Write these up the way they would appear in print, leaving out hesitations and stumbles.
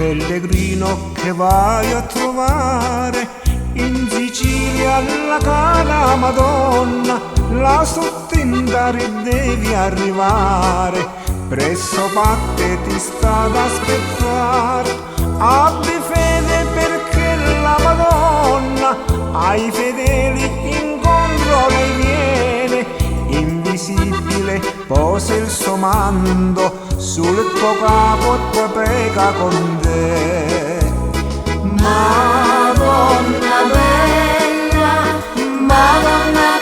pellegrino che vai a trovare in Sicilia alla cara Madonna, la sottintari devi arrivare, presso Patte ti sta ad aspettare. Abbi fede perché la Madonna ai fedeli incontro lei viene, invisibile posa il suo mando sul tuo capo e poi prega con te. Madonna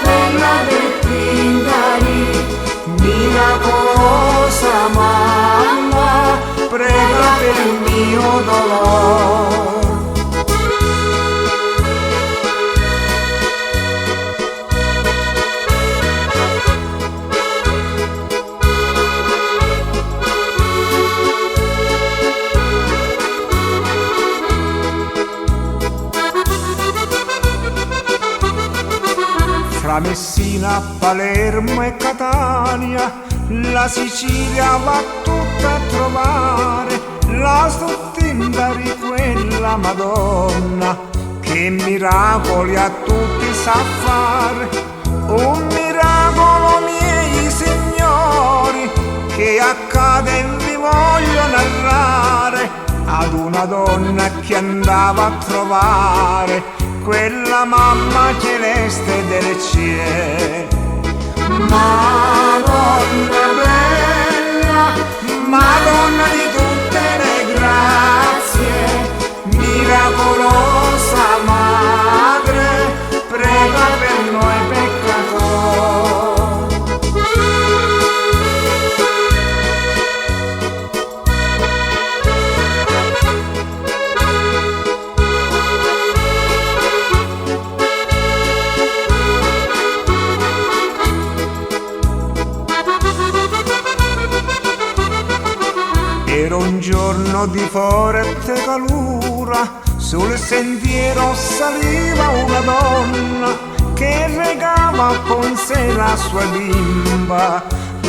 bella del Tindari, miracolosa mamma, prega per il mio dolore. Tra Messina, Palermo e Catania, la Sicilia va tutta a trovare la sottintari quella Madonna, che miracoli a tutti sa fare. Un miracolo, miei signori, che accade e vi voglio narrare, ad una donna che andava a trovare quella mamma celeste del cielo. Madonna bella, Madonna di tutte le grazie, miracolosa madre, prega per noi peccatori. Era un giorno di forte calura, sul sentiero saliva una donna che regava con sé la sua bimba.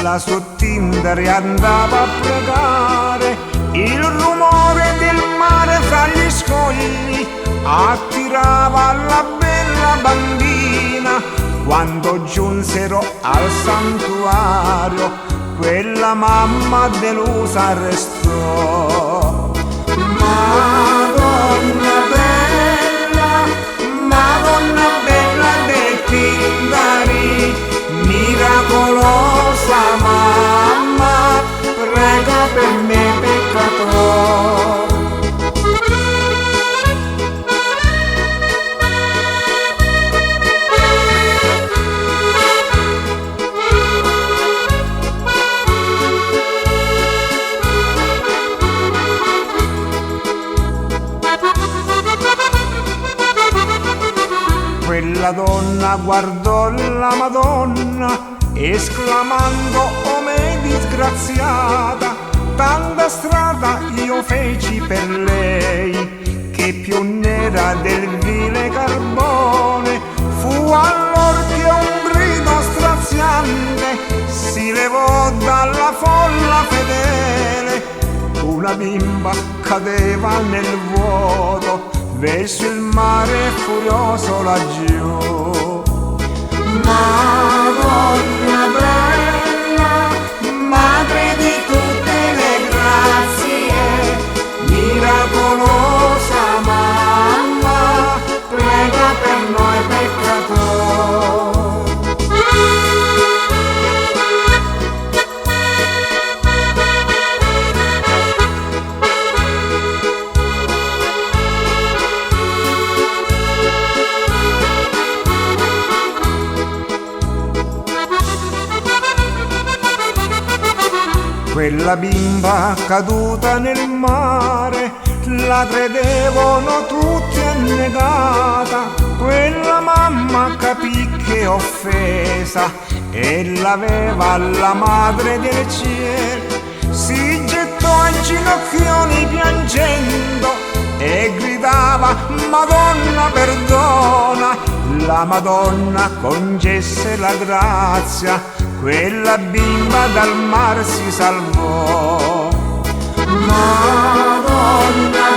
La sottintari andava a pregare, il rumore del mare fra gli scogli attirava la bella bambina. Quando giunsero al santuario, quella mamma delusa restò. Madonna bella dei Tindari, miracolosa mamma, prega per me peccatore. Quella donna guardò la Madonna, esclamando: "Oh me disgraziata, tanta strada io feci per lei, che più nera del vile carbone". Fu allor che un grido straziante si levò dalla folla fedele. Una bimba cadeva nel vuoto verso il mare furioso laggiù. Madonna bella, madre di tutte le grazie, miracolosa mamma, prega per noi peccatori. Quella bimba caduta nel mare, la credevano tutti annegata. Quella mamma capì che offesa e l'aveva la madre del cielo. Si gettò ai ginocchioni piangendo e gridava: "Madonna perdona". La Madonna concesse la grazia, quella bimba dal mar si salvò. Madonna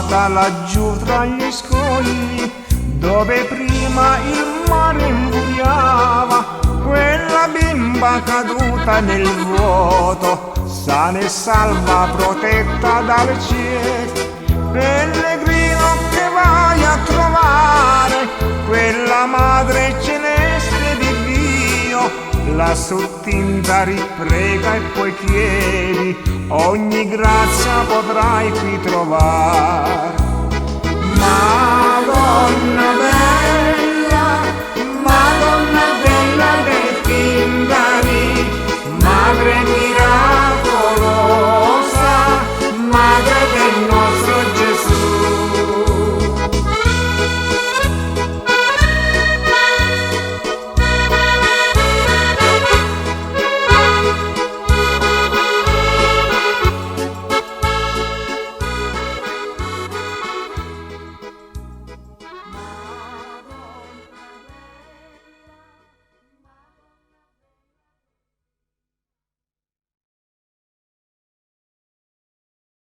trovata laggiù tra gli scogli, dove prima il mare infuriava. Quella bimba caduta nel vuoto, sana e salva, protetta dal cielo. Pellegrino che vai a trovare quella madre celeste di Dio, la sottinta riprega e poi chiedi, ogni grazia potrai qui trovare. Madonna